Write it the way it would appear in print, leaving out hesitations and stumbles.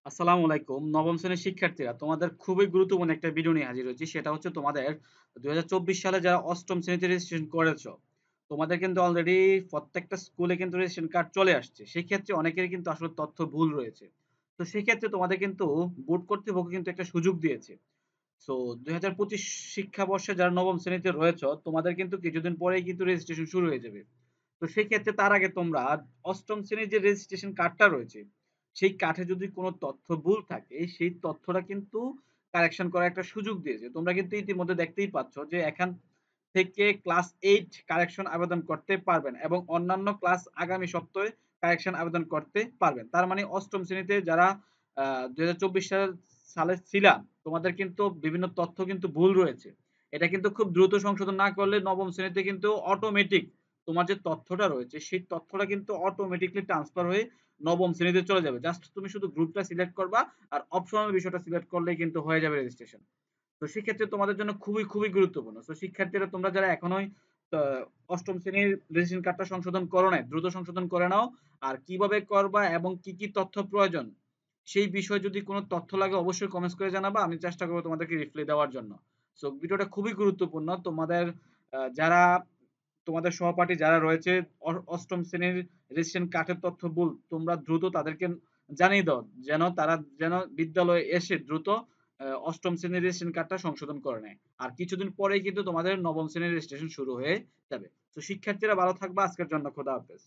আসসালামু আলাইকুম। নবম শ্রেণীর শিক্ষার্থীরা তোমাদের খুবই গুরুত্বপূর্ণ একটা ভিডিও নিয়ে হাজির হয়েছি। সেটা হচ্ছে তোমাদের ২০২৪ সালে যারা অষ্টম শ্রেণীতে রেজিস্ট্রেশন করেছো, তোমাদের কিন্তু অলরেডি প্রত্যেকটা স্কুলে কিন্তু রেজিস্ট্রেশন কার্ড চলে আসছে। সেক্ষেত্রে অনেকেরই কিন্তু আসলে তথ্য ভুল রয়েছে। তো সেক্ষেত্রে তোমাদের কিন্তু বোর্ড কর্তৃপক্ষ কিন্তু একটা সুযোগ দিয়েছে। সো ২০২৫ শিক্ষাবর্ষে যারা নবম শ্রেণীতে রয়েছো, তোমাদের কিন্তু কিছুদিন পরেই কিন্তু রেজিস্ট্রেশন শুরু হয়ে যাবে। তো সেক্ষেত্রে তার আগে তোমরা অষ্টম শ্রেণীর যে রেজিস্ট্রেশন কার্ডটা রয়েছে, সেই কার্ডে যদি কোনো তথ্য ভুল থাকে, সেই তথ্যটা কিন্তু কারেকশন করার একটা সুযোগ দিয়েছে। তোমরা কিন্তু ইতিমধ্যে দেখতেই পাচ্ছ যে এখান থেকে ক্লাস 8 কারেকশন আবেদন করতে পারবেন এবং অন্যান্য ক্লাস আগামী সপ্তাহে কারেকশন আবেদন করতে পারবেন। তার মানে অষ্টম শ্রেণীতে যারা ২০২৪ সালে ছিলা, তোমাদের কিন্তু বিভিন্ন তথ্য কিন্তু ভুল রয়েছে। এটা কিন্তু খুব দ্রুত সংশোধন না করলে নবম শ্রেণীতে কিন্তু অটোমেটিক তোমার যে তথ্যটা রয়েছে সেই তথ্যটা কিন্তু অটোমেটিকলি ট্রান্সফার হয়ে নবম শ্রেণীতে চলে যাবে। জাস্ট তুমি শুধু গ্রুপটা সিলেক্ট করবা আর অপশনাল বিষয়টা সিলেক্ট করলেই কিন্তু হয়ে যাবে রেজিস্ট্রেশন। তো সেক্ষেত্রে তোমাদের জন্য খুবই গুরুত্বপূর্ণ। তো শিক্ষার্থীরা তোমরা যারা এখনোই আ অষ্টম শ্রেণীর রেজিস্ট্রেশন কার্ডটা সংশোধন করো নাই, দ্রুত সংশোধন করে নাও। আর কিভাবে করবা এবং কি তথ্য প্রয়োজন, সেই বিষয়ে যদি কোনো তথ্য লাগে অবশ্যই কমেন্টস করে জানাবা। আমি চেষ্টা করব তোমাদেরকে রিপ্লাই দেওয়ার জন্য। সো ভিডিওটা খুবই গুরুত্বপূর্ণ। তোমাদের যারা তোমাদের সহপাঠী যারা রয়েছে অষ্টম শ্রেণীর রেজিস্ট্রেশন কার্ডের তথ্য ভুল, তোমরা দ্রুত তাদেরকে জানিয়ে দাও তারা যেন বিদ্যালয়ে এসে দ্রুত অষ্টম শ্রেণীর রেজিস্ট্রেশন কার্ডটা সংশোধন করে নেয়। আর কিছুদিন পরেই কিন্তু তোমাদের নবম শ্রেণীর রেজিস্ট্রেশন শুরু হয়ে যাবে। তো শিক্ষার্থীরা ভালো থাকবা। আজকের জন্য খোদা হাফেজ।